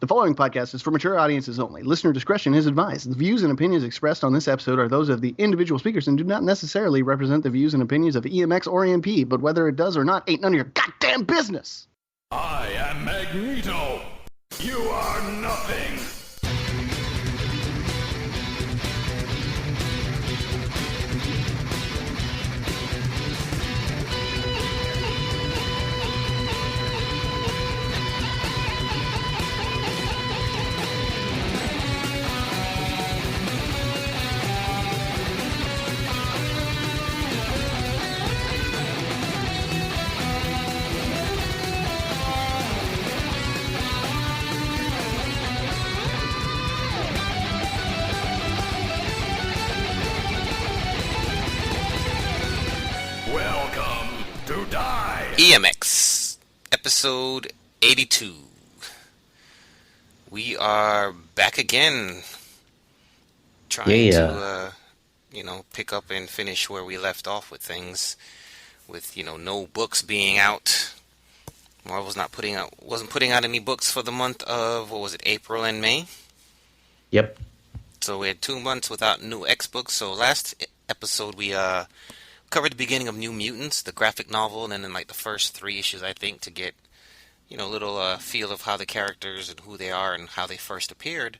The following podcast is for mature audiences only. Listener discretion is advised. The views and opinions expressed on this episode are those of the individual speakers and do not necessarily represent the views and opinions of EMX or EMP, but whether it does or not ain't none of your goddamn business. I am Magneto. You are nothing. EMX, episode 82. We are back again, trying to, pick up and finish where we left off with things. With, no books being out. Marvel's wasn't putting out any books for the month of, April and May? Yep. So we had 2 months without new X books. So last episode we, covered the beginning of New Mutants, the graphic novel, and then the first 3 issues, I think, to get, a little feel of how the characters and who they are and how they first appeared.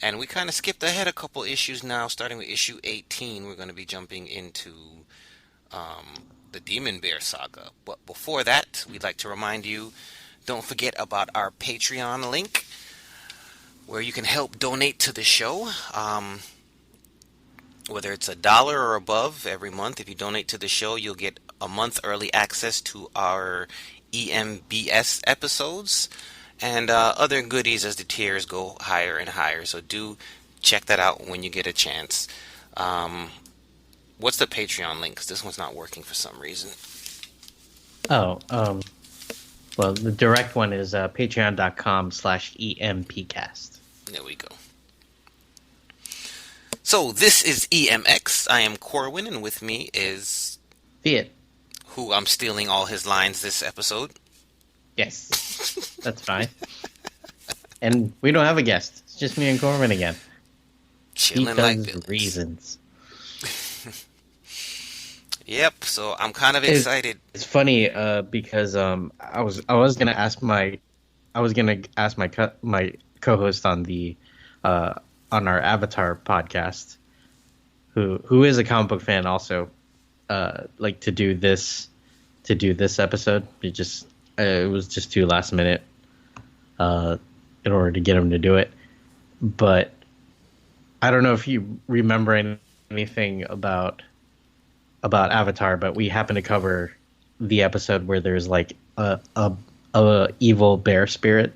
And we kind of skipped ahead a couple issues now, starting with issue 18. We're going to be jumping into the Demon Bear saga. But before that, we'd like to remind you, don't forget about our Patreon link, where you can help donate to the show. Whether it's $1 or above every month, if you donate to the show, you'll get a month early access to our EMBS episodes and other goodies as the tiers go higher and higher. So do check that out when you get a chance. What's the Patreon link? 'Cause this one's not working for some reason. Well, the direct one is patreon.com/EMPcast. There we go. So, this is EMX. I am Corwin, and with me is... Fiat. Who I'm stealing all his lines this episode. Yes. That's fine. And we don't have a guest. It's just me and Corwin again. Chilling because like villains. Reasons. Yep, so I'm kind of excited. It's funny because I was gonna ask my co-host on the on our Avatar podcast, who is a comic book fan also, to do this episode. It was just too last minute in order to get him to do it. But I don't know if you remember anything about Avatar, but we happen to cover the episode where there's a evil bear spirit.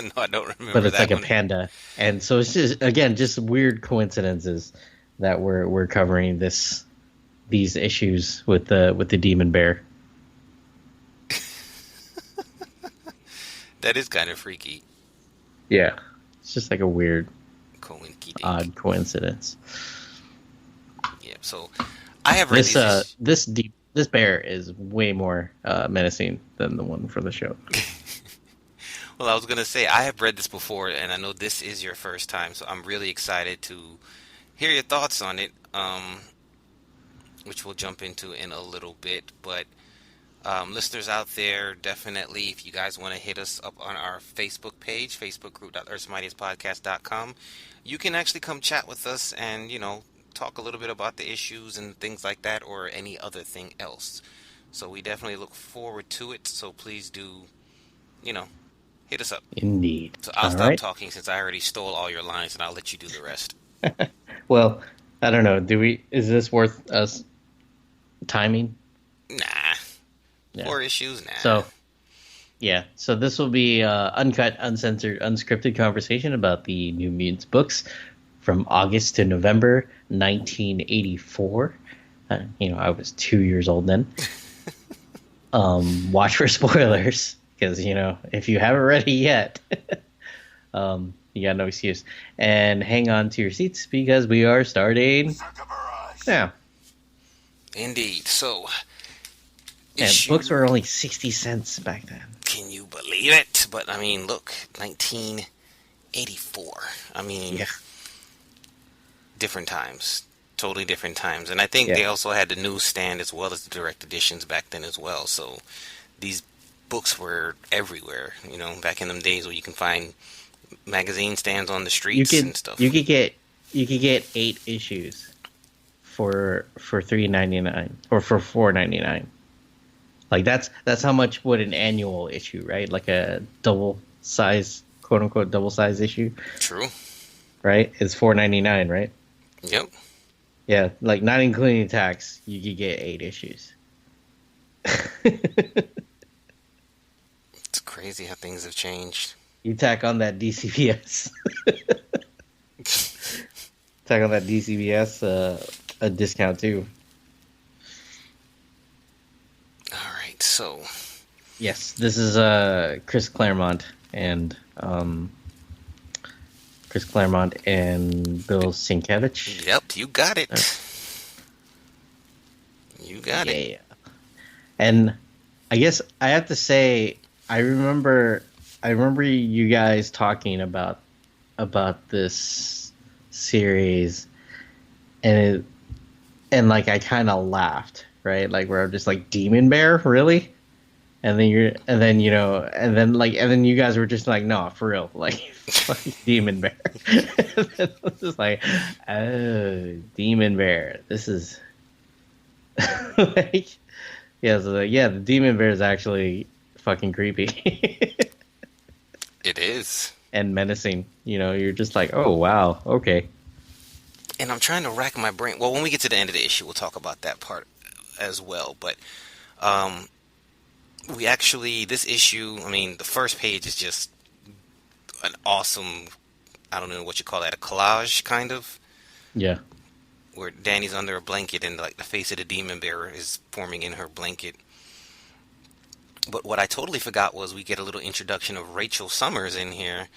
No, I don't remember. But it's that like one. A panda, and so it's just weird coincidences that we're covering these issues with the demon bear. That is kind of freaky. Yeah, it's just like a weird, odd coincidence. Yeah, so I have read this bear is way more menacing than the one for the show. Well, I was going to say, I have read this before, and I know this is your first time, so I'm really excited to hear your thoughts on it, which we'll jump into in a little bit. But listeners out there, definitely, if you guys want to hit us up on our Facebook page, facebook.group.earthsmightiestpodcast.com, you can actually come chat with us and, talk a little bit about the issues and things like that, or any other thing else. So we definitely look forward to it, so please do, hit us up. Indeed. So I'll stop talking since I already stole all your lines, and I'll let you do the rest. Well, I don't know. Is this worth us timing? Nah. Yeah. 4 issues? Nah. So this will be uncut, uncensored, unscripted conversation about the New Mutants books from August to November 1984. I was 2 years old then. Watch for spoilers. Because, if you haven't read it yet, you got no excuse. And hang on to your seats because we are starting now. Indeed. So, books were only 60 cents back then. Can Can you believe it? But I mean, look, 1984. I mean, Yeah. different times, totally different times. And I think Yeah. they also had the newsstand as well as the direct editions back then as well. So these books were everywhere, back in them days where you can find magazine stands on the streets and stuff. You could get 8 issues for $3.99 or for $4.99. Like that's how much would an annual issue, right? Like a double size, quote unquote double size issue. True. Right? It's $4.99, right? Yep. Yeah, like not including tax, you could get 8 issues. It's crazy how things have changed. You tack on that DCBS. Tack on that DCBS a discount too. All right, so Yes, this is Chris Claremont and Bill Sienkiewicz. yep, you got it. You got it. Yeah. And I guess I have to say I remember you guys talking about this series and like I kind of laughed, right? Like where I'm just like Demon Bear, really? And then you guys were just like, no, for real, like Demon Bear. And then I was just like, oh, Demon Bear. This is like, the Demon Bear is actually fucking creepy. It is. And menacing. You're just like, oh wow, okay. And I'm trying to rack my brain. Well, when we get to the end of the issue, we'll talk about that part as well. But this issue, I mean, the first page is just an awesome, I don't know what you call that, a collage kind of, Yeah. where Danny's under a blanket and like the face of the demon bear is forming in her blanket. But what I totally forgot was we get a little introduction of Rachel Summers in here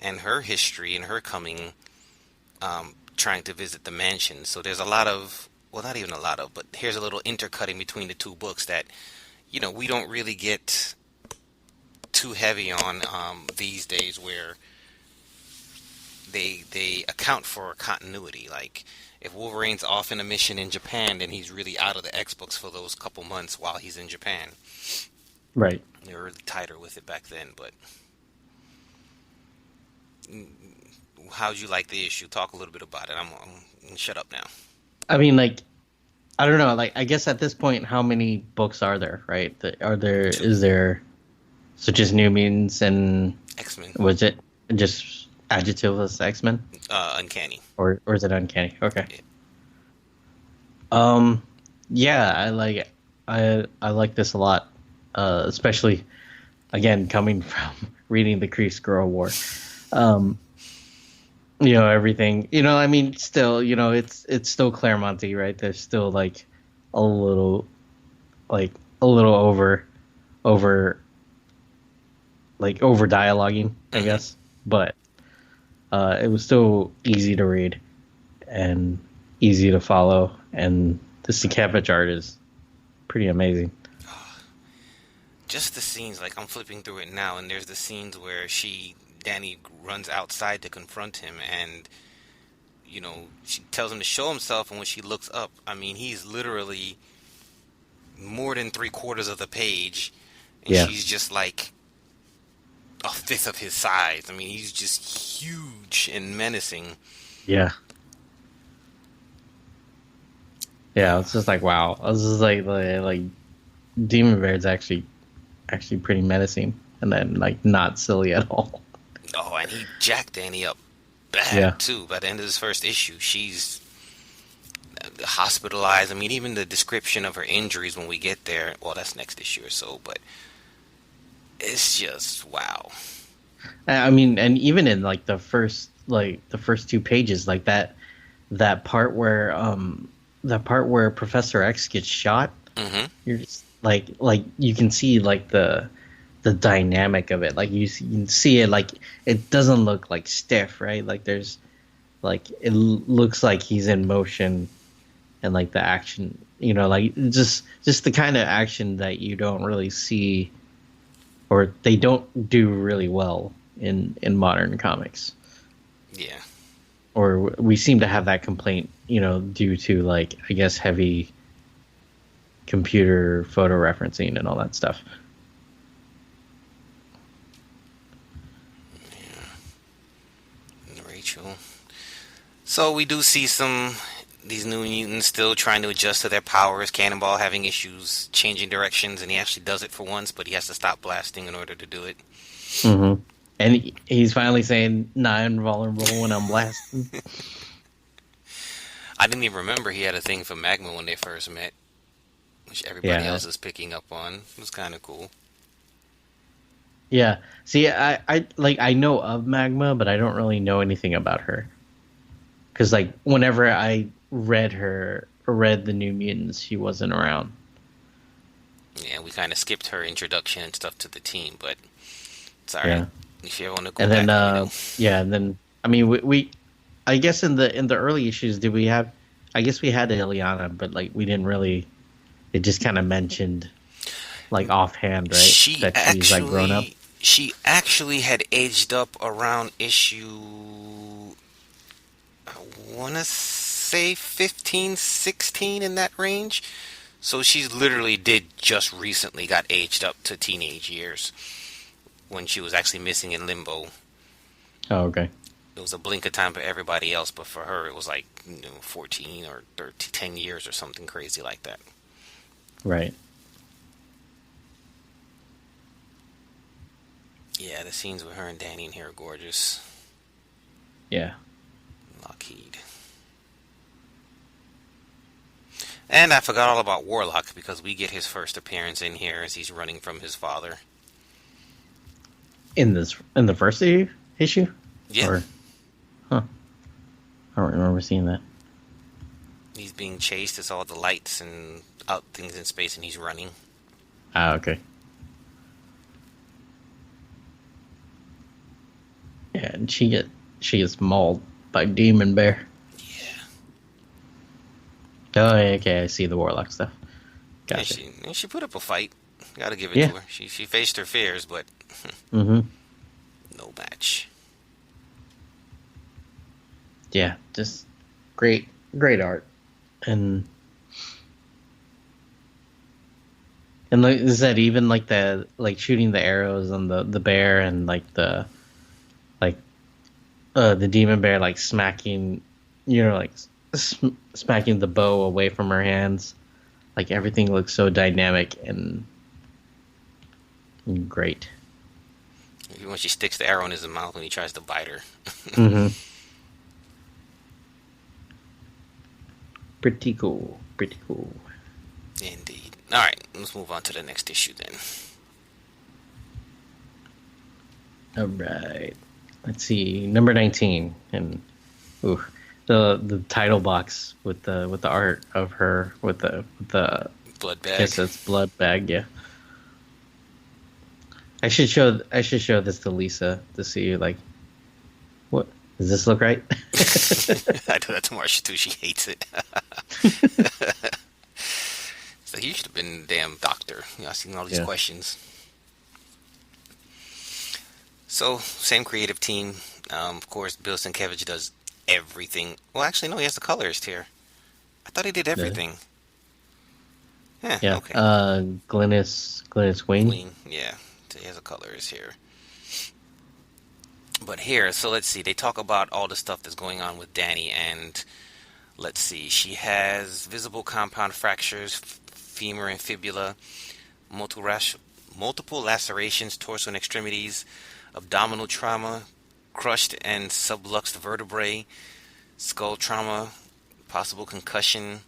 and her history and her coming, trying to visit the mansion. So there's a lot of, well, not even a lot of, but here's a little intercutting between the two books that, we don't really get too heavy on these days, where they account for continuity. Like, if Wolverine's off in a mission in Japan, then he's really out of the X books for those couple months while he's in Japan. Right. They were really tighter with it back then, but how'd you like the issue? Talk a little bit about it. I'm gonna shut up now. I mean, like, I don't know. Like, I guess at this point, how many books are there? Right? Is there? So just New Mutants and X-Men. Was it just adjectiveless X-Men? Uncanny. Or is it Uncanny? Okay. Yeah. Yeah, I like this a lot, especially again coming from reading the Kree Skrull War. Everything. I mean, still, it's still Claremonty, right? There's still like a little over dialoguing, I guess, but it was still easy to read and easy to follow, and the Sienkiewicz art is pretty amazing. Just the scenes, like I'm flipping through it now, and there's the scenes where Danny runs outside to confront him, and she tells him to show himself, and when she looks up, I mean, he's literally more than 3/4 of the page, and she's just like a fifth of his size. I mean, he's just huge and menacing. Yeah. Yeah, it's just like, wow. I was just like Demon Bear's actually pretty menacing, and then like not silly at all. Oh, and he jacked Danny up bad too. By the end of this first issue, she's hospitalized. I mean, even the description of her injuries when we get there, well, that's next issue or so, but it's just wow. I mean, and even in like the first 2 pages, like that part where Professor X gets shot, you're just like you can see like the dynamic of it. Like you can see it, like it doesn't look like stiff, right? Like there's like it looks like he's in motion, and like the action, like just the kind of action that you don't really see or they don't do really well in modern comics. Yeah. Or we seem to have that complaint, due to, like, I guess, heavy computer photo referencing and all that stuff. Yeah. Rachel. So we do see these new mutants still trying to adjust to their powers. Cannonball having issues changing directions, and he actually does it for once, but he has to stop blasting in order to do it. Mm-hmm. And he's finally saying, "Nah, I'm vulnerable when I'm blasting." I didn't even remember he had a thing for Magma when they first met, which everybody else is picking up on. It was kind of cool. Yeah. See, I know of Magma, but I don't really know anything about her. Because, like, whenever I read the New Mutants, she wasn't around. Yeah, we kind of skipped her introduction and stuff to the team, but it's all right. Yeah. If you ever want to go And back, then, and then, I mean, we I guess in the early issues, did we have? I guess we had Ileana, but, like, we didn't really. It just kind of mentioned, like, offhand, right? She's like grown up. She actually had aged up around issue, I want to say 15, 16, in that range. So she's literally just recently got aged up to teenage years when she was actually missing in Limbo. Oh, okay. It was a blink of time for everybody else, but for her it was like 14 or 13, 10 years or something crazy like that. Right. Yeah, the scenes with her and Danny in here are gorgeous. Yeah. Lockheed. And I forgot all about Warlock, because we get his first appearance in here as he's running from his father. In the first issue? Yeah. Or, I don't remember seeing that. He's being chased. It's all the lights and out things in space, and he's running. Ah, okay. Yeah, and she gets mauled by Demon Bear. Yeah. Oh, okay. I see the Warlock stuff. Gotcha. Yeah, she put up a fight. Gotta give it to her. She faced her fears, but no match. Yeah, just great art, and like, is that even like the shooting the arrows on the bear, and like the demon bear, like smacking, smacking the bow away from her hands, like everything looks so dynamic and great. When she sticks the arrow in his mouth when he tries to bite her. Pretty cool. Indeed. Alright, let's move on to the next issue then. Alright. Let's see. Number 19. And the title box with the art of her with the blood bag. Yes, it's blood bag, yeah. I should show this to Lisa to see, like, what does this look right? I do that to Marsha too. She hates it. So he should have been a damn doctor. Asking all these questions. So same creative team. Of course, Bill Sienkiewicz does everything. Well, actually, no, he has the colorist here. I thought he did everything. Yeah. Okay. Glynis Wing. Yeah. So he has a colorist here. But here, so let's see. They talk about all the stuff that's going on with Danny, and let's see. She has visible compound fractures, femur and fibula, multiple lacerations, torso and extremities, abdominal trauma, crushed and subluxed vertebrae, skull trauma, possible concussion,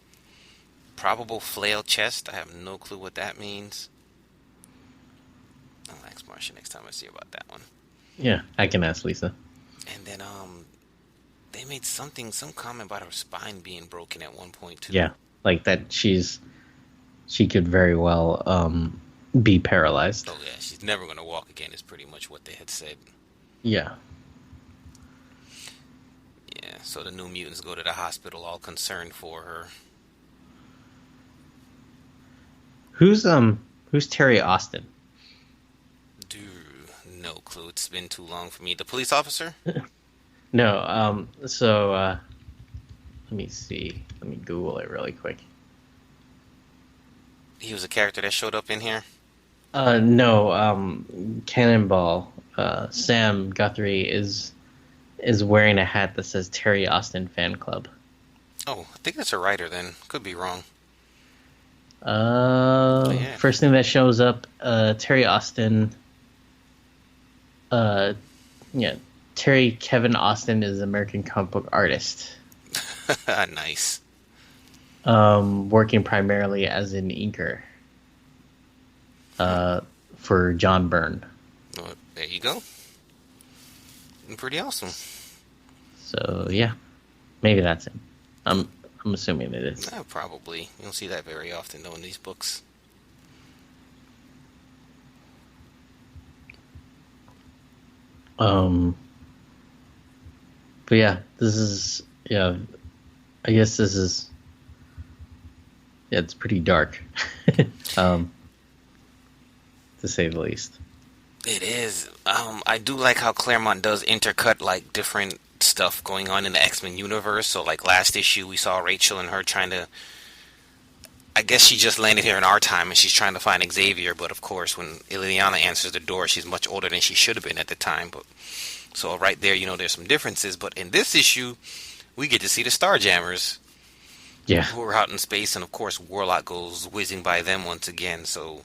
probable flail chest. I have no clue what that means. I'll ask Marsha next time I see about that one. Yeah, I can ask Lisa. And then they made some comment about her spine being broken at one point too. Yeah, like that she could very well be paralyzed. Oh yeah, she's never going to walk again is pretty much what they had said. Yeah. Yeah, so the New Mutants go to the hospital all concerned for her. Who's Terry Austin? Do No clue. It's been too long for me. The police officer? No. Let me see. Let me Google it really quick. He was a character that showed up in here? No. Cannonball. Sam Guthrie is wearing a hat that says Terry Austin Fan Club. Oh, I think that's a writer then. Could be wrong. Yeah. First thing that shows up, Terry Austin. Yeah, Terry Kevin Austin is an American comic book artist. Nice. Working primarily as an inker. For John Byrne. Well, there you go. Pretty awesome. So yeah, maybe that's him. I'm assuming it is. Probably. You don't see that very often though in these books. But yeah, this is I guess this is it's pretty dark. To say the least. It is. I do like how Claremont does intercut like different stuff going on in the X-Men universe. So like last issue we saw Rachel and her trying to, I guess she just landed here in our time and she's trying to find Xavier, but of course when Ileana answers the door she's much older than she should have been at the time. But so right there, there's some differences. But in this issue we get to see the Starjammers, who are out in space, and of course Warlock goes whizzing by them once again. So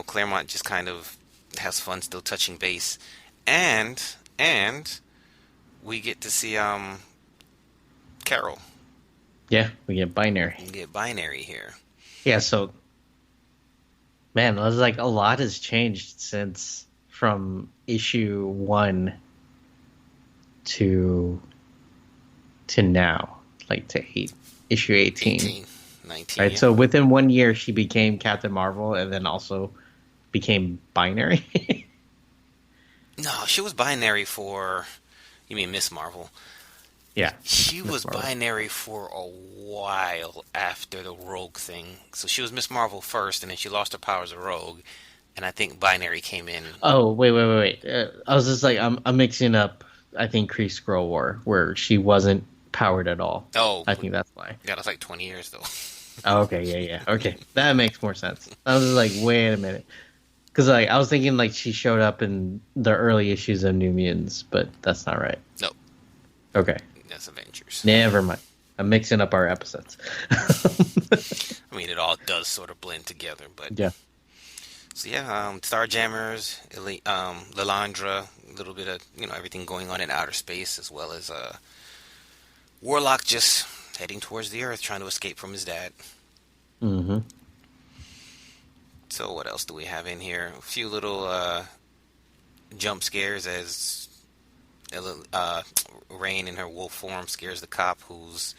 Claremont just kind of has fun still touching base, and we get to see Carol. Yeah, we get Binary. We get Binary here. Yeah, so man, it was like a lot has changed since from issue 1 to now, like to issue 18. 19, right, yeah. so within 1 year she became Captain Marvel and then also became Binary. No, she was Binary for, you mean Miss Marvel? Yeah. She was Binary for a while after the Rogue thing. So she was Miss Marvel first, and then she lost her powers of Rogue, and I think Binary came in. Oh, wait. I was just like, I'm mixing up, I think, Kree Skrull War, where she wasn't powered at all. Oh. I think that's why. Yeah, that's like 20 years, though. Oh, okay, yeah. Okay, that makes more sense. I was just like, wait a minute. Because like, I was thinking like she showed up in the early issues of New Mutants, but that's not right. No. Okay. That's Avengers. Never mind. I'm mixing up our episodes. I mean, it all does sort of blend together, but... Yeah. So yeah, Starjammers, Lilandra, a little bit of, everything going on in outer space, as well as Warlock just heading towards the Earth, trying to escape from his dad. Mm-hmm. So what else do we have in here? A few little jump scares as Rain in her wolf form scares the cop, who's...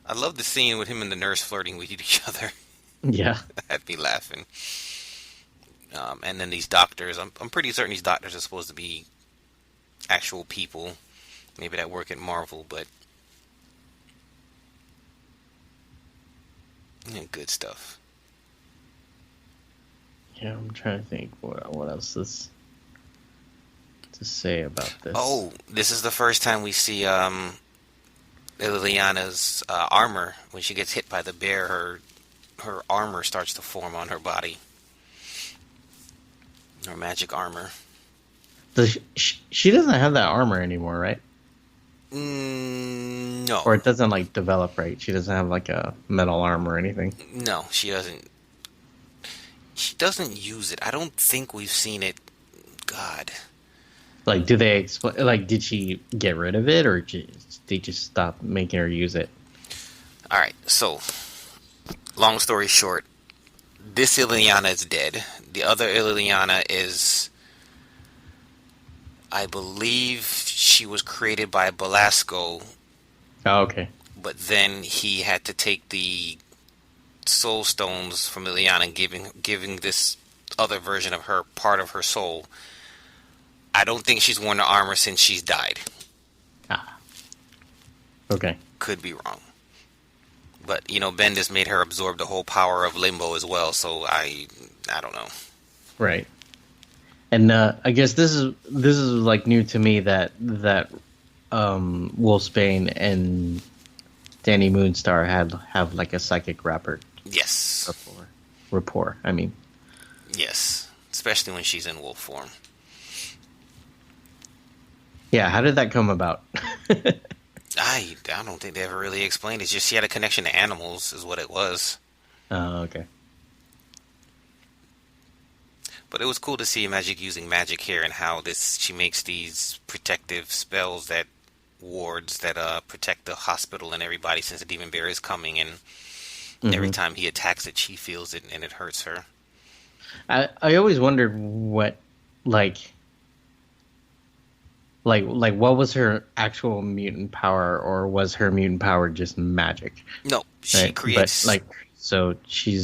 I love the scene with him and the nurse flirting with each other. Yeah. I'd be laughing. And then these doctors, I'm pretty certain these doctors are supposed to be actual people, maybe that work at Marvel, but good stuff. Yeah, I'm trying to think what else is to say about this. Oh, this is the first time we see Liliana's armor. When she gets hit by the bear, her armor starts to form on her body. Her magic armor. She doesn't have that armor anymore, right? No. Or it doesn't like develop right. She doesn't have like a metal arm or anything. No, she doesn't. She doesn't use it. I don't think we've seen it. God. Like, do they explain? Like, did she get rid of it, or did they just stop making her use it? All right. So, long story short, this Ileana is dead. The other Ileana is, I believe, she was created by Belasco. Oh, okay. But then he had to take the soul stones from Ileana, giving this other version of her part of her soul. I don't think she's worn the armor since she's died. Ah. Okay. Could be wrong. But, Bendis made her absorb the whole power of Limbo as well, so I don't know. Right. And I guess this is like new to me that Wolfsbane and Danny Moonstar have like a psychic Yes. rapport. I mean, Yes. Especially when she's in wolf form. yeah. How did that come about? I don't think they ever really explained it. It's just she had a connection to animals, is what it was. Oh, okay. But it was cool to see Magic using magic here and how she makes these protective spells that wards that protect the hospital and everybody since the demon bear is coming, and every time he attacks it, she feels it and it hurts her. I always wondered what like what was her actual mutant power, or was her mutant power just magic? No, she creates. But so she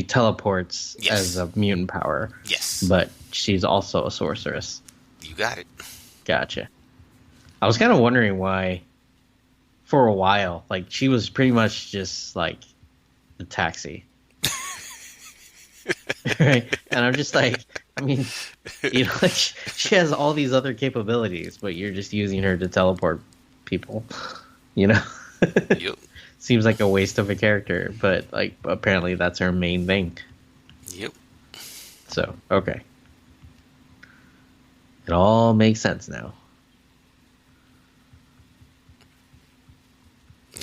teleports as a mutant power. Yes. But she's also a sorceress. You got it. Gotcha. I was kind of wondering why, for a while, like she was pretty much just like the taxi. Right? And I'm just like, I mean, like she has all these other capabilities, but you're just using her to teleport people, Yep. Seems like a waste of a character, but like apparently that's her main thing. Yep. So, okay. It all makes sense now.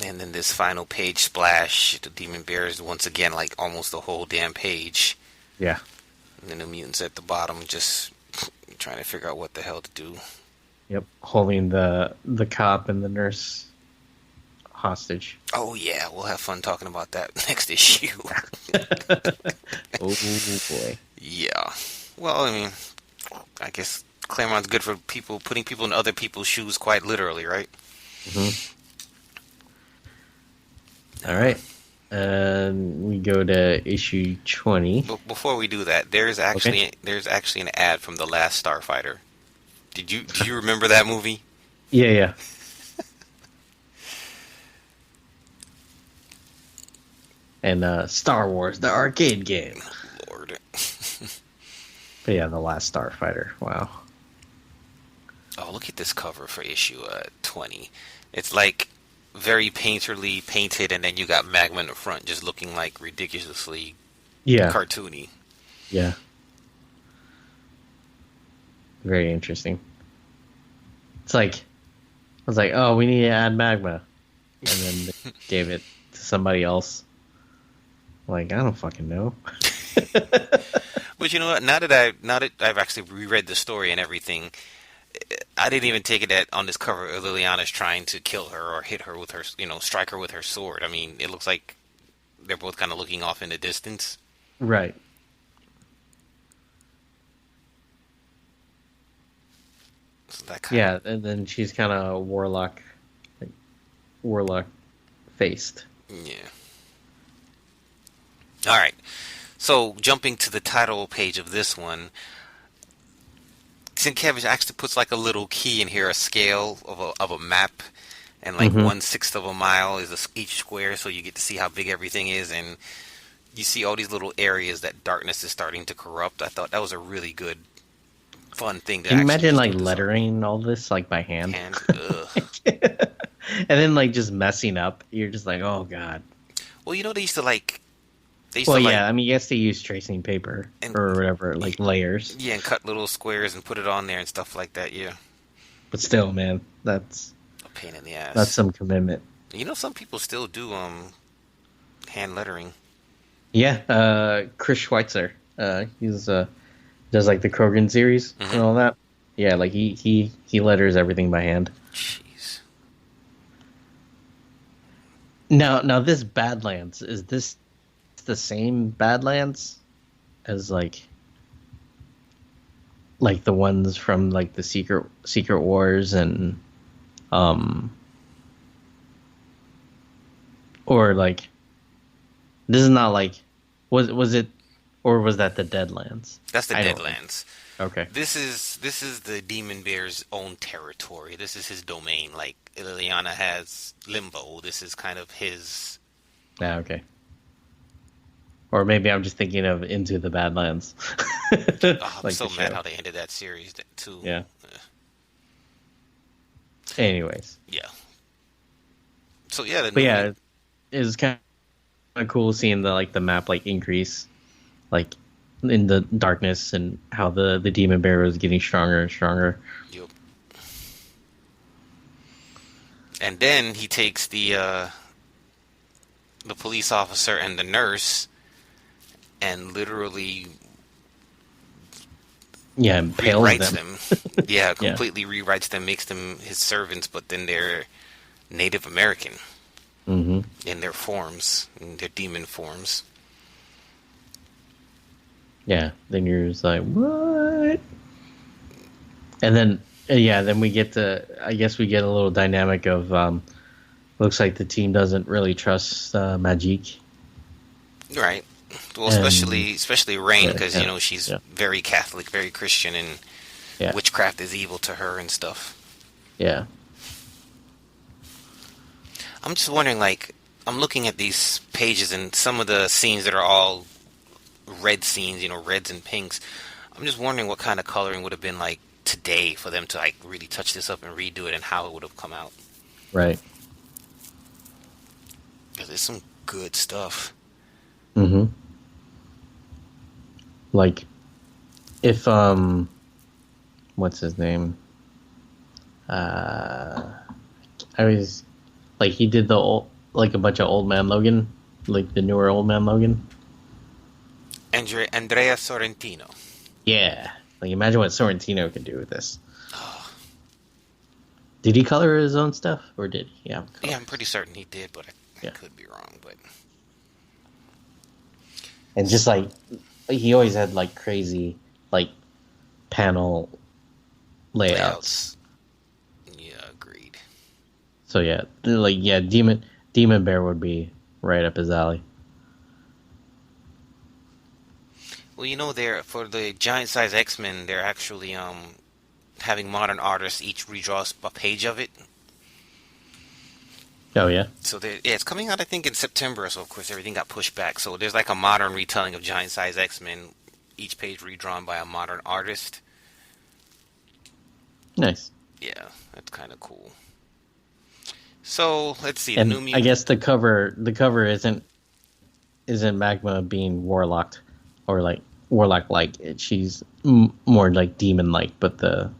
And then this final page splash, the demon bear is once again like almost the whole damn page. Yeah. And then the mutants at the bottom just trying to figure out what the hell to do. Yep. Holding the cop and the nurse hostage. Oh yeah, we'll have fun talking about that next issue. Oh boy. Yeah. Well, I mean, I guess Claremont's good for putting people in other people's shoes quite literally, right? Mm-hmm. All right. We go to issue 20. But before we do that, there's actually an ad from The Last Starfighter. Do you remember that movie? Yeah. And Star Wars, the arcade game. Lord. But yeah, The Last Starfighter. Wow. Oh, look at this cover for issue 20. It's like very painterly painted, and then you got Magma in the front just looking like ridiculously cartoony. Yeah. Very interesting. It's like, I was like, oh, we need to add Magma. And then they gave it to somebody else. Like, I don't fucking know. But you know what? Now that I've actually reread the story and everything, I didn't even take it that on this cover Liliana's trying to kill her or hit her with her, strike her with her sword. I mean, it looks like they're both kind of looking off in the distance. Right. So that and then she's kind of warlock faced. Yeah. All right. So jumping to the title page of this one, Sienkiewicz actually puts like a little key in here, a scale of a map, and like 1/6 of a mile is each square, so you get to see how big everything is, and you see all these little areas that darkness is starting to corrupt. I thought that was a really good, fun thing to. Can you imagine like lettering all this like by hand? Ugh. And then like just messing up. You're just like, oh god. Well, they used to like. I mean, you have to use tracing paper or whatever, like layers. Yeah, and cut little squares and put it on there and stuff like that, yeah. But still, man, that's a pain in the ass. That's some commitment. Some people still do hand lettering. Yeah, Chris Schweitzer. He's does like the Krogan series and all that. Yeah, like he letters everything by hand. Jeez. Now this Badlands, is this the same Badlands as like the ones from like the Secret Wars and or like this is not like was it, or was that the Deadlands? That's the Deadlands. Okay. This is the Demon Bear's own territory. This is his domain. Like Liliana has Limbo. This is kind of his. Okay. Or maybe I'm just thinking of Into the Badlands. Oh, I'm Like so the mad show. how they ended that series too. Yeah. Anyways. Yeah. So yeah, the But new yeah, it was kind of cool seeing the map like increase like in the darkness and how the demon bear was getting stronger and stronger. Yup. And then he takes the police officer and the nurse and literally Yeah, impales rewrites them. them. Yeah, Yeah. completely rewrites them, makes them his servants, but then they're Native American Mm-hmm. in their forms, in their demon forms. Yeah. Then you're just like, what? And then then we get I guess we get a little dynamic of looks like the team doesn't really trust Magique. Right. Well, And- especially Rain, Yeah, because yeah, you know she's yeah. very Catholic, very Christian, and Yeah. witchcraft is evil to her and stuff. Yeah. I'm just wondering, like, I'm looking at these pages and some of the scenes that are all red scenes, you know, reds and pinks. I'm just wondering what kind of coloring would have been like today for them to like really touch this up and redo it, and how it would have come out. Right. Because there's some good stuff. Mm-hmm. Like, if what's his name? I was like he did the old, like a bunch of Old Man Logan, like the newer Old Man Logan. Andrea Sorrentino. Yeah, like imagine what Sorrentino could do with this. Did he color his own stuff, or did he? Yeah, Yeah, I'm pretty certain he did, but I Yeah. could be wrong. But and just like he always had like crazy like panel layouts. yeah, agreed. So yeah, Demon Bear would be right up his alley. Well, you know, they're for the giant size X-Men, they're actually having modern artists each redraw a page of it. Oh yeah, So it's coming out, I think, in September. So of course everything got pushed back. So there's like a modern retelling of giant size X-Men, each page redrawn by a modern artist. nice. Yeah, that's kind of cool. So let's see. And the new I Mutant. guess the cover isn't Magma being warlocked or like warlock like. She's more like demon like, but the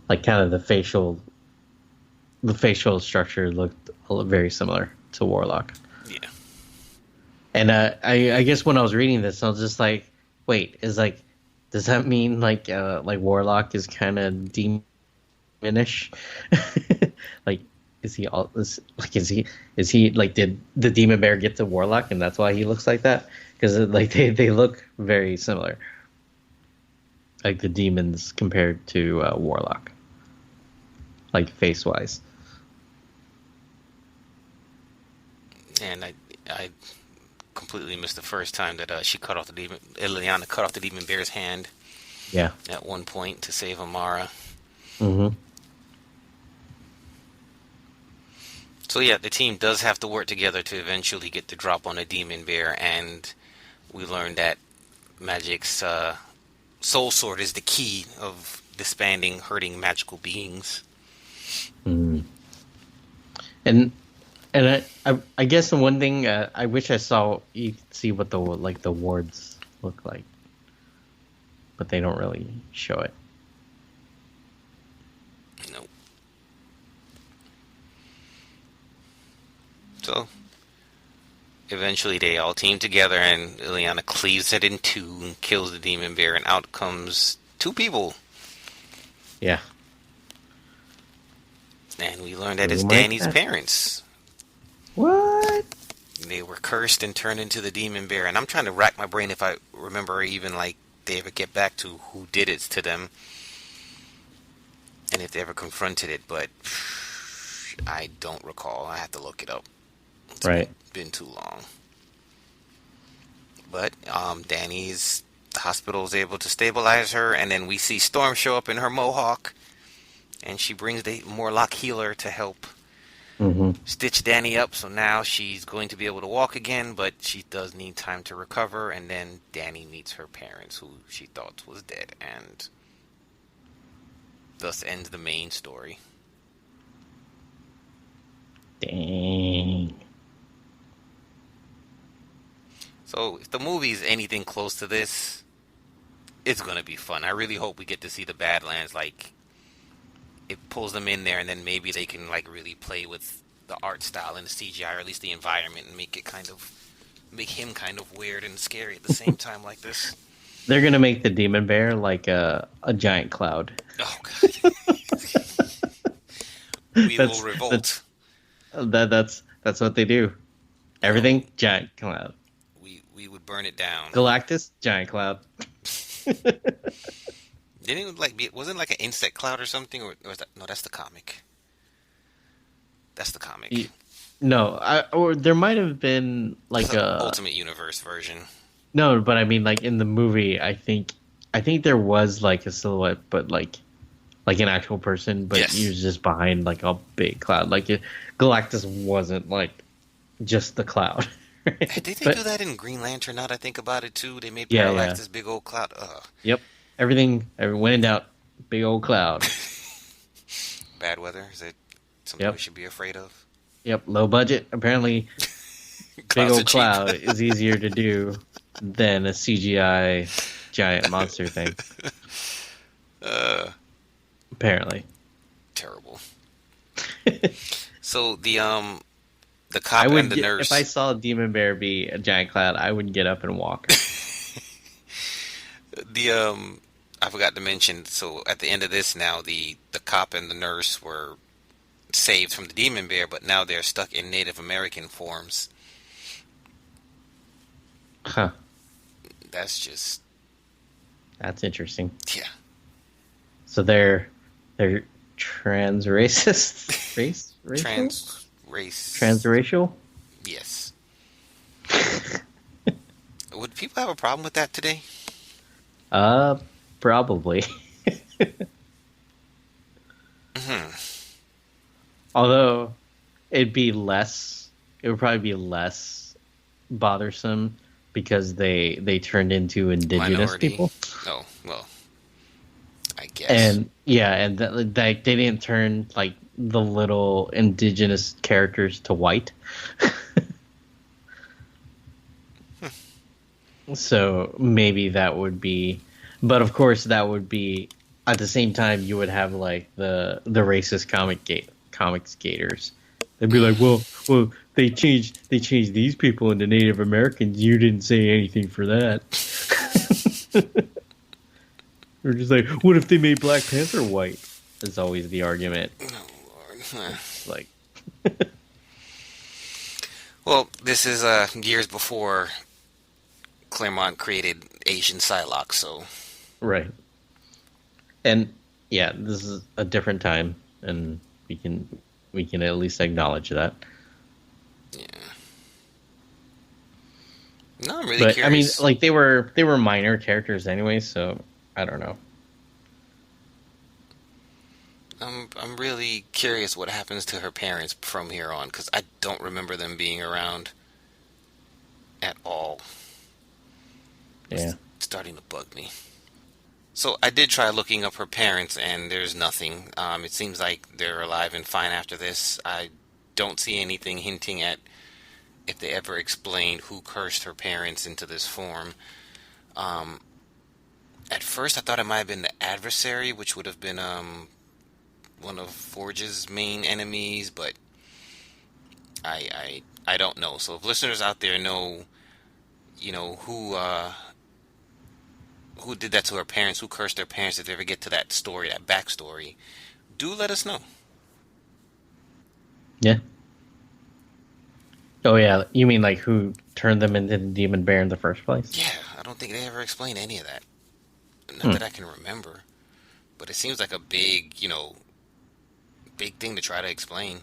like kind of the facial structure looked very similar to warlock. Yeah. And I guess when I was reading this, I was just like, wait, does that mean like warlock is kind of demonish? Like, is he like did the demon bear get to warlock and that's why he looks like that? Because like they look very similar, like the demons compared to warlock, like face wise. And I completely missed the first time that Ileana cut off the demon bear's hand Yeah. at one point to save Amara. Mm-hmm. So yeah, the team does have to work together to eventually get the drop on a demon bear, and we learned that Magic's soul sword is the key of disbanding hurting magical beings. Mm. And I guess the one thing I wish I saw, you could see what the wards look like, but they don't really show it. Nope. So eventually they all team together, and Ileana cleaves it in two and kills the demon bear, and out comes two people. Yeah. And we learned that Oh it's my Danny's God. parents. What? They were cursed and turned into the demon bear. And I'm trying to rack my brain if I remember even like they ever get back to who did it to them, and if they ever confronted it. But I don't recall. I have to look it up. It's Right. been too long. But Danny's hospital is able to stabilize her, and then we see Storm show up in her mohawk, and she brings the Morlock healer to help stitch Danny up, so now she's going to be able to walk again, but she does need time to recover, and then Danny meets her parents, who she thought was dead, and thus ends the main story. Dang. So if the movie is anything close to this, it's going to be fun. I really hope we get to see the Badlands, like, it pulls them in there, and then maybe they can, like, really play with the art style and the CGI, or at least the environment, and make him kind of weird and scary at the same time like this. They're gonna make the demon bear like a giant cloud. Oh god. We will revolt. That's what they do. Everything giant cloud. We would burn it down. Galactus giant cloud. Didn't it wasn't like an insect cloud or something, or was that, no? That's the comic. That's the comic. Or there might have been like a Ultimate Universe version. No, but I mean, like in the movie, I think there was like a silhouette, but like an actual person, but he was just behind like a big cloud. Like Galactus wasn't like just the cloud. Right? Did they do that in Green Lantern? Now that I think about it too, they made Parallax this big old cloud. Yep, everything when in doubt, big old cloud. Bad weather, is it something we should be afraid of? Yep, low budget. Apparently, big old cloud is easier to do than a CGI giant monster thing. Apparently. Terrible. So the cop and the nurse. If I saw a demon bear be a giant cloud, I would get up and walk. I forgot to mention, so at the end of this now, the cop and the nurse were saved from the demon bear, but now they're stuck in Native American forms. Huh. That's interesting. Yeah. So they're trans racist? Transracial? Yes. Would people have a problem with that today? Probably. Although it would probably be less bothersome because they turned into indigenous people. Oh, well, I guess. And they didn't turn like the little indigenous characters to white. So maybe that would be, but of course that would be at the same time you would have like the racist comic skaters. They'd be like, well, they changed these people into Native Americans. You didn't say anything for that. We're just like, what if they made Black Panther white? That's always the argument. Oh Lord. Like, well, this is years before Claremont created Asian Psylocke, so right. And yeah, this is a different time, and we can at least acknowledge that. Yeah. No, I'm really curious. I mean, like they were minor characters anyway, so I don't know. I'm really curious what happens to her parents from here on, because I don't remember them being around at all. Yeah. It's starting to bug me. So I did try looking up her parents, and there's nothing. It seems like they're alive and fine after this. I don't see anything hinting at if they ever explained who cursed her parents into this form. At first I thought it might have been the adversary, which would have been one of Forge's main enemies, but I don't know. So if listeners out there know, who did that to her parents, who cursed their parents, if they ever get to that story, that backstory, do let us know. Yeah. Oh yeah, you mean like who turned them into the demon bear in the first place? Yeah, I don't think they ever explained any of that. Not that I can remember. But it seems like a big, big thing to try to explain.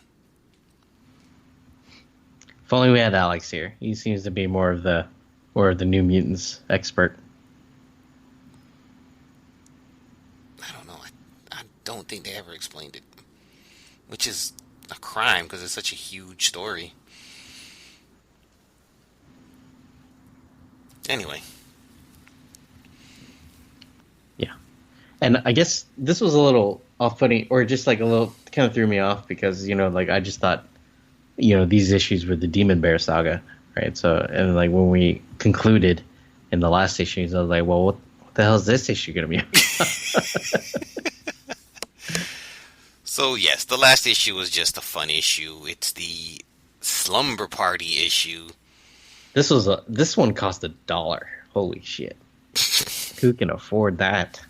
If only we had Alex here. He seems to be more of the New Mutants expert. I don't know. I don't think they ever explained it. Which is a crime because it's such a huge story. Anyway. Yeah. And I guess this was a little off-putting, or just like a little kind of threw me off because, like I just thought, these issues were the Demon Bear saga, right? So, and like when we concluded in the last issue, I was like, well, what the hell is this issue going to be about? So, yes, the last issue was just a fun issue. It's the Slumber Party issue. This one cost $1. Holy shit. Who can afford that?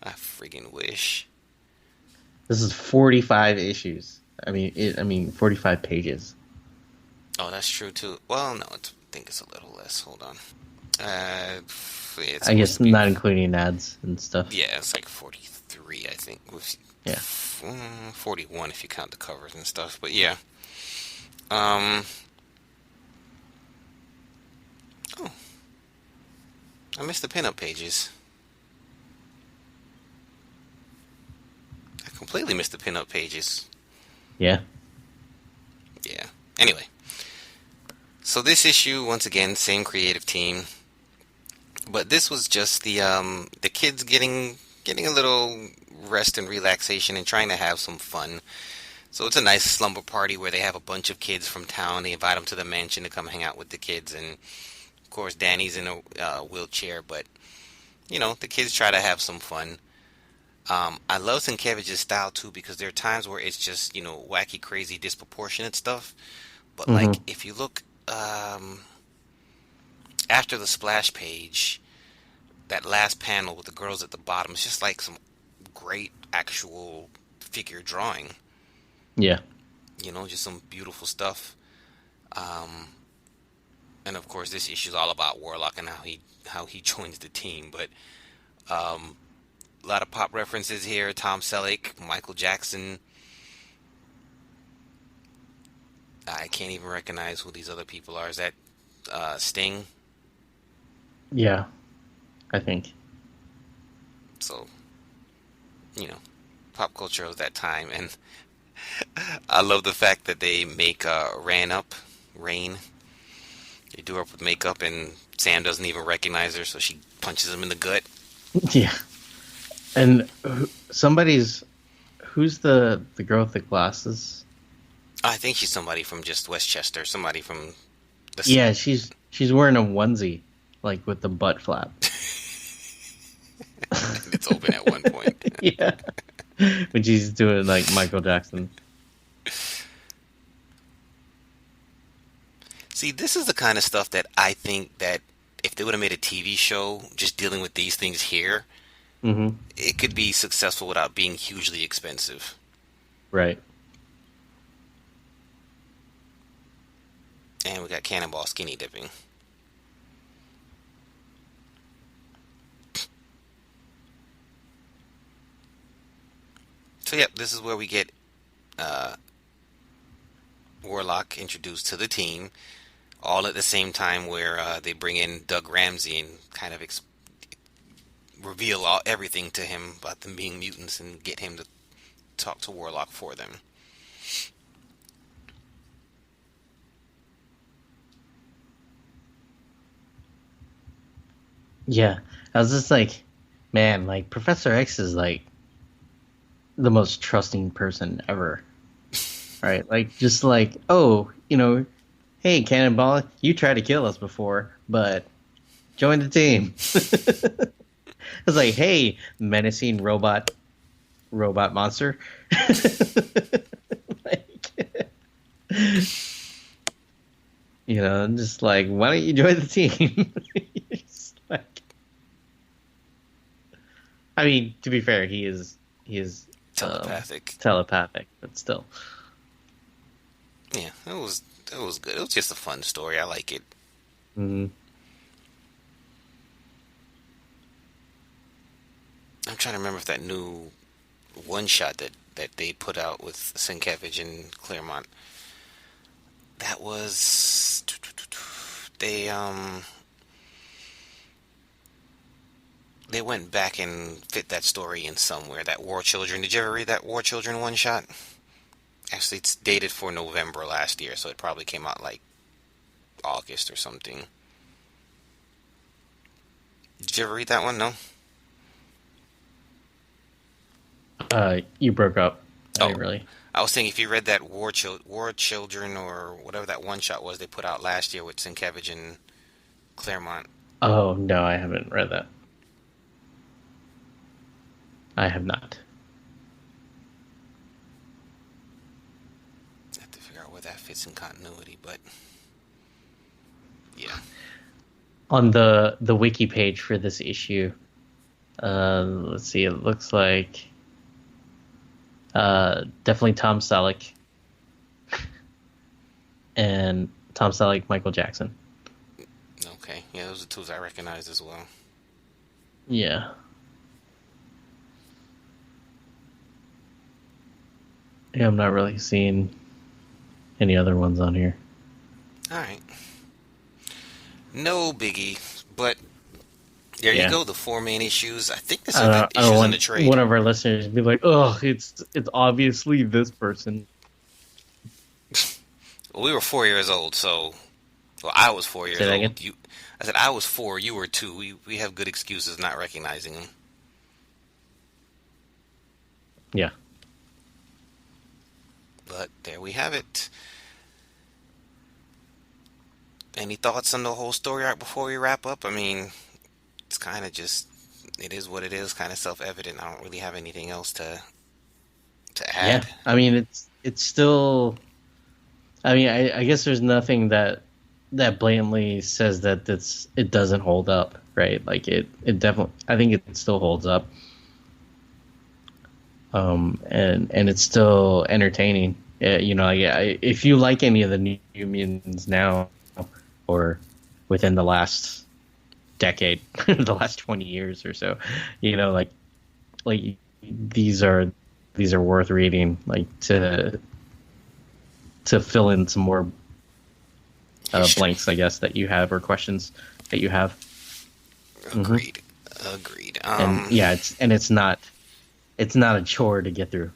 I friggin' wish. This is 45 issues. I mean 45 pages. Oh, that's true too. Well, no, I think it's a little less. Hold on. I guess not including ads and stuff. Yeah, it's like 43, I think. Yeah. 41 if you count the covers and stuff. But yeah. Oh. I missed the pinup pages. I completely missed the pinup pages. Yeah. Yeah. Anyway. So this issue, once again, same creative team. But this was just the kids getting a little rest and relaxation and trying to have some fun. So it's a nice slumber party where they have a bunch of kids from town. They invite them to the mansion to come hang out with the kids. And, of course, Danny's in a wheelchair. But, the kids try to have some fun. I love Sienkiewicz's style, too, because there are times where it's just, wacky, crazy, disproportionate stuff. But, like, if you look after the splash page, that last panel with the girls at the bottom is just like some great actual figure drawing. Yeah. Just some beautiful stuff. And of course this issue is all about Warlock and how he joins the team. But a lot of pop references here. Tom Selleck, Michael Jackson. I can't even recognize who these other people are. Is that Sting? Yeah, I think. So, pop culture of that time. And I love the fact that they make Rain. They do her up with makeup, and Sam doesn't even recognize her, so she punches him in the gut. Yeah. And who's the girl with the glasses? I think she's somebody from just Westchester. Somebody from the... Yeah, she's wearing a onesie, like with the butt flap. It's open at one point. Yeah. When she's doing like Michael Jackson. See, this is the kind of stuff that I think that if they would have made a TV show just dealing with these things here, it could be successful without being hugely expensive. Right. And we got Cannonball skinny dipping. So, yep, this is where we get Warlock introduced to the team, all at the same time where they bring in Doug Ramsey and kind of reveal everything to him about them being mutants and get him to talk to Warlock for them. Yeah, I was just like, man, like Professor X is like the most trusting person ever, right? Like, just like, oh, hey, Cannonball, you tried to kill us before, but join the team. It's like, hey, menacing robot monster. Like, just like, why don't you join the team? Just like, I mean, to be fair, he is telepathic, but still. Yeah, it was good. It was just a fun story. I like it. Mm-hmm. I'm trying to remember if that new one shot that they put out with Sienkiewicz and Claremont. That was they went back and fit that story in somewhere. That War Children. Did you ever read that War Children one shot? Actually, it's dated for November last year, so it probably came out like August or something. Did you ever read that one? No? You broke up. I Oh, didn't really. I was thinking if you read that War Children or whatever that one shot was they put out last year with Sienkiewicz and Claremont. Oh no, I haven't read that. I have not. I have to figure out where that fits in continuity, but yeah. On the wiki page for this issue, let's see. It looks like definitely Tom Selleck and Tom Selleck, Michael Jackson. Okay, yeah, those are tools I recognize as well. Yeah. Yeah, I'm not really seeing any other ones on here. All right. No biggie, but there you go. The 4 main issues. I think this is the I don't issues in want the trade. one of our listeners to be like, "Oh, it's obviously this person." Well, we were 4 years old, so I was 4 years Say that old. again? I said I was 4. You were 2. We have good excuses not recognizing them. Yeah. But there we have it. Any thoughts on the whole story arc before we wrap up? I mean, it's kind of just, it is what it is, kind of self-evident. I don't really have anything else to add. Yeah. I mean, it's still. I mean, I guess there's nothing that blatantly says that it doesn't hold up, right? Like it definitely. I think it still holds up. And it's still entertaining. You know, if you like any of the New Mutants now, or within the last decade, the last 20 years or so, you know, like these are worth reading, like to fill in some more blanks, I guess, that you have, or questions that you have. Agreed. Agreed. And yeah, it's not a chore to get through.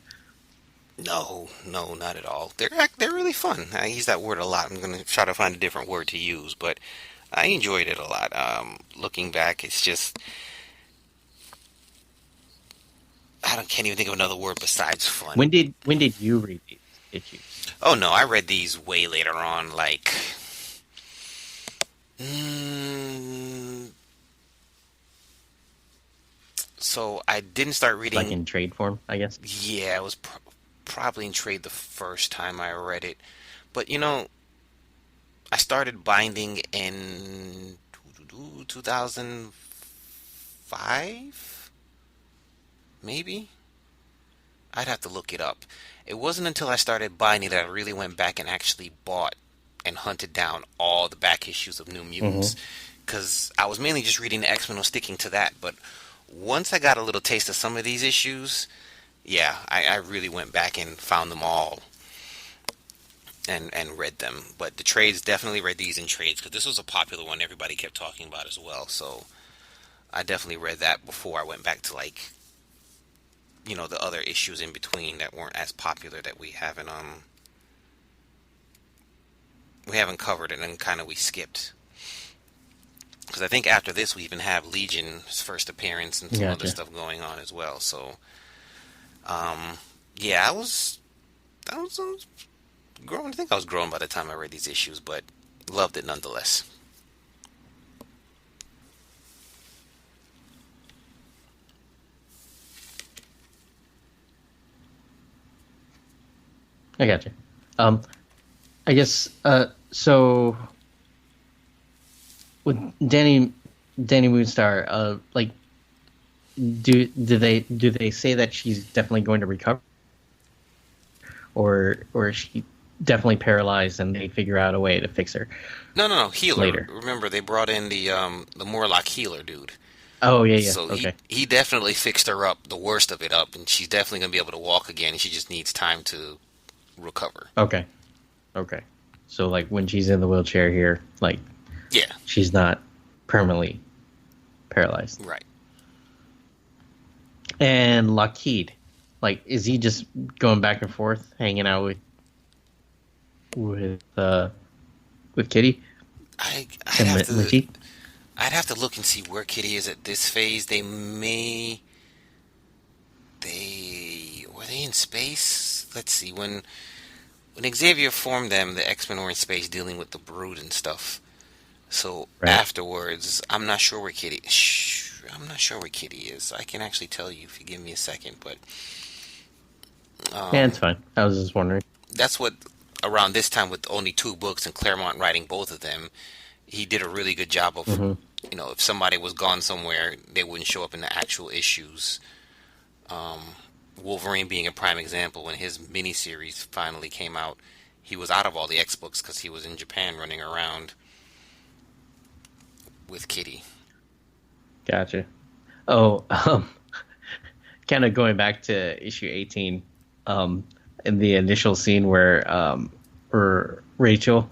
No, not at all. They're really fun. I use that word a lot. I'm going to try to find a different word to use, but I enjoyed it a lot. Looking back, it's just can't even think of another word besides fun. When did you read these issues? Oh no, I read these way later on, like so I didn't start reading Like in trade form, I guess. Yeah, it was probably in trade the first time I read it. But you know, I started binding in 2005, maybe. I'd have to look it up. It wasn't until I started binding that I really went back and actually bought and hunted down all the back issues of New Mutants, because I was mainly just reading the X-Men and sticking to that. But once I got a little taste of some of these issues, yeah, I really went back and found them all and read them. But the trades, definitely read these in trades, because this was a popular one everybody kept talking about as well. So I definitely read that before I went back to, like, you know, the other issues in between that weren't as popular, that we haven't covered, and then kind of we skipped. Because I think after this we even have Legion's first appearance and some other stuff going on as well. So, yeah, I was growing. I think I was growing by the time I read these issues, but loved it nonetheless. I got you. I guess so. With Danny Moonstar, like, do they say that she's definitely going to recover, or is she definitely paralyzed and they figure out a way to fix her? No, healer. Later. Remember, they brought in the Morlock healer dude. Oh yeah. So okay. he definitely fixed her up, the worst of it up, and she's definitely gonna be able to walk again. And she just needs time to recover. Okay. So like when she's in the wheelchair here, like, Yeah. she's not permanently paralyzed. Right. And Lockheed, Like, is he just going back and forth, hanging out with Kitty I'd and have to Munchie? I'd have to look and see where Kitty is at this phase. They were they in space? Let's see. When Xavier formed them, the X-Men were in space dealing with the Brood and stuff. So Right. afterwards, I'm not sure where Kitty. I'm not sure where Kitty is. I can actually tell you if you give me a second, but Yeah, it's fine. I was just wondering. that's what around this time with only 2 books and Claremont writing both of them, he did a really good job of. Mm-hmm. If somebody was gone somewhere, they wouldn't show up in the actual issues. Wolverine being a prime example, when his miniseries finally came out, he was out of all the X books because he was in Japan running around with Kitty. Gotcha. Oh, kind of going back to issue 18, in the initial scene where Rachel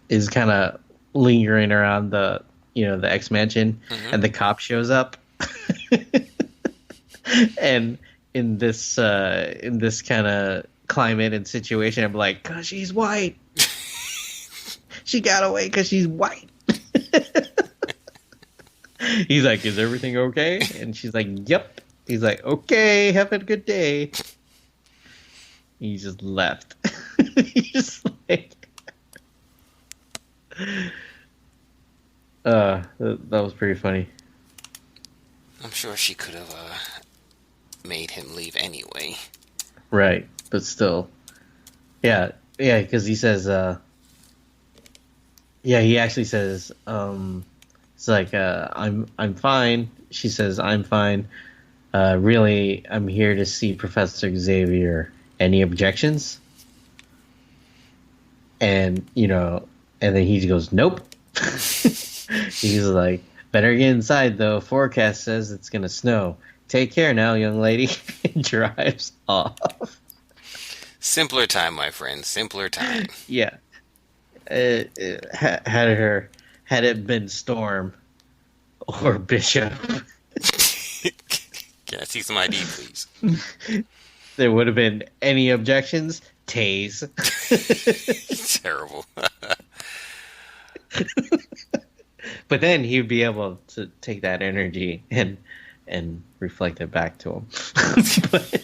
is kind of lingering around the X mansion, and the cop shows up, and in this kind of climate and situation, I'm like, 'cause she's white. She got away because she's white. He's like, is everything okay? And she's like, yep. He's like, okay, have a good day. He just left. He's just like, that was pretty funny. I'm sure she could have made him leave anyway. Right, but still, yeah, because he says, he actually says, it's like, I'm fine. She says, I'm fine. Really, I'm here to see Professor Xavier. Any objections? And and then he goes, nope. He's like, better get inside though. Forecast says it's gonna snow. Take care now, young lady. And drives off. Simpler time, my friend. Simpler time. Yeah. Had it been Storm or Bishop, Can I see some ID, please? there would have been any objections. Tase. Terrible. But then he'd be able to take that energy and reflect it back to him. But,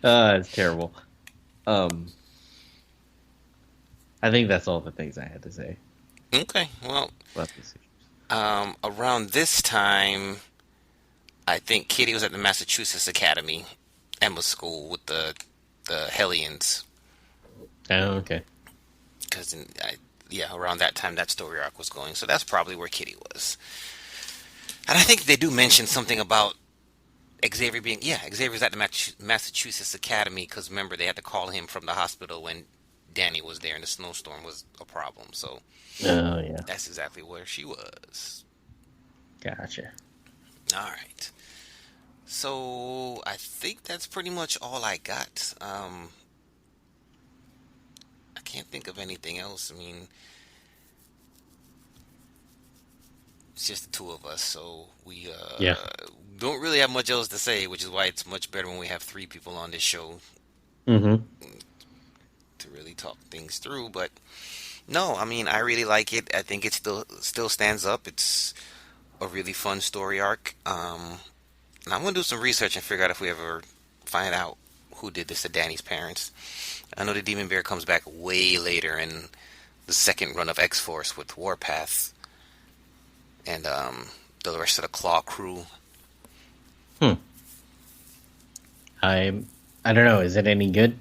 it's terrible. I think that's all the things I had to say Okay, well, about this issue. around this time, I think Kitty was at the Massachusetts Academy, Emma School, with the Hellions. Oh, okay. Because, around that time, that story arc was going. So that's probably where Kitty was. And I think they do mention something about Xavier being... Yeah, Xavier's at the Massachusetts Academy, because remember, they had to call him from the hospital when Danny was there and the snowstorm was a problem. So Oh, yeah. that's exactly where she was. Gotcha. All right. So I think that's pretty much all I got. I can't think of anything else. I mean, it's just the two of us, so we don't really have much else to say, which is why it's much better when we have 3 people on this show Mm-hmm. to really talk things through. But no, I mean, I really like it. I think it still stands up. It's a really fun story arc. And I'm gonna do some research and figure out if we ever find out who did this to Danny's parents. I know the Demon Bear comes back way later in the second run of X-Force with Warpath and the rest of the Claw crew. I don't know. Is it any good,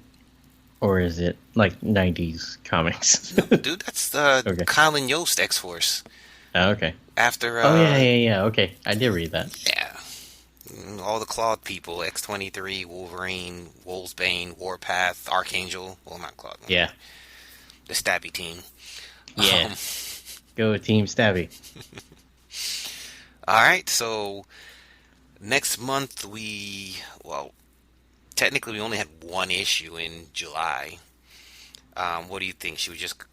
or is it like 90s comics? Dude, that's Okay. Colin Yost X-Force. Oh, okay. After yeah. Okay, I did read that. yeah, all the Clawed people: X-23, Wolverine, Wolfsbane, Warpath, Archangel. Well, not Clawed. Yeah. The Stabby team. Yeah. Go Team Stabby. All right, so next month technically we only had 1 issue in July. What do you think? Should we just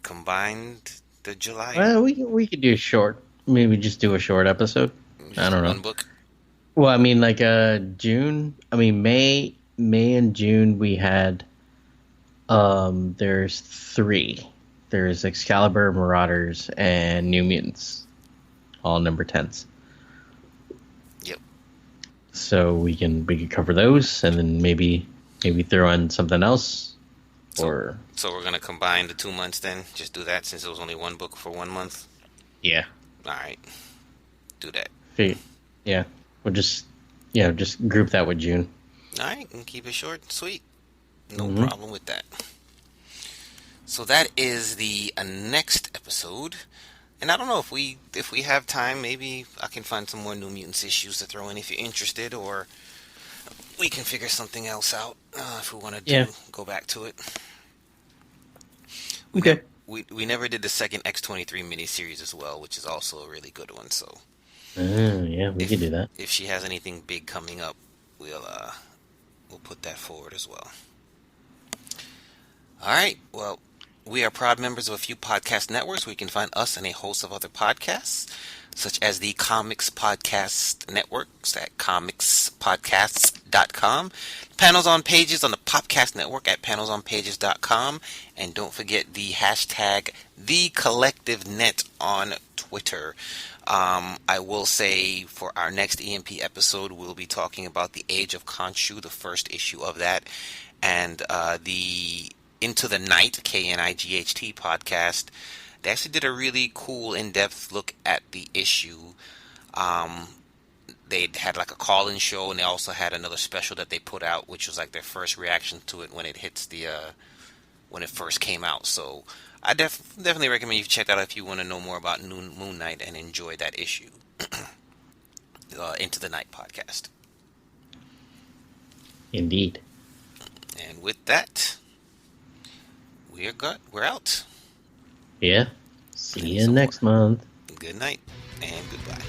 combine the July? Well, we could do maybe just do a short episode. Just I don't know. 1 book? Well, I mean, like June. I mean, May and June we had. There's three. There's Excalibur, Marauders, and New Mutants, all number 10s. Yep. So we can cover those, and then maybe throw in something else, or So we're gonna combine the 2 months then. Just do that since it was only one book for 1 month. yeah, All right. Do that. yeah, we'll just group that with June. All right, and keep it short and sweet. No Mhm. problem with that. So that is the next episode. And I don't know if we have time, maybe I can find some more New Mutants issues to throw in if you're interested, or we can figure something else out if we want to go back to it. Okay. We never did the second X-23 miniseries as well, which is also a really good one. So Yeah, we could do that. if she has anything big coming up, we'll put that forward as well. All right. Well, we are proud members of a few podcast networks where you can find us and a host of other podcasts, such as the Comics Podcast Networks at comicspodcasts.com, Panels on Pages on the Popcast Network at panelsonpages.com, and don't forget the hashtag TheCollectiveNet on Twitter. I will say for our next EMP episode, we'll be talking about the Age of Khonshu, the first issue of that, and the Into the Night, KNIGHT podcast. They actually did a really cool in-depth look at the issue. They had like a call-in show, and they also had another special that they put out, which was like their first reaction to it when it hits the when it first came out. So I definitely recommend you check that out if you want to know more about Moon Knight and enjoy that issue. Into the Night podcast. Indeed. And with that, we're out. Yeah. See you next month. Good night and goodbye.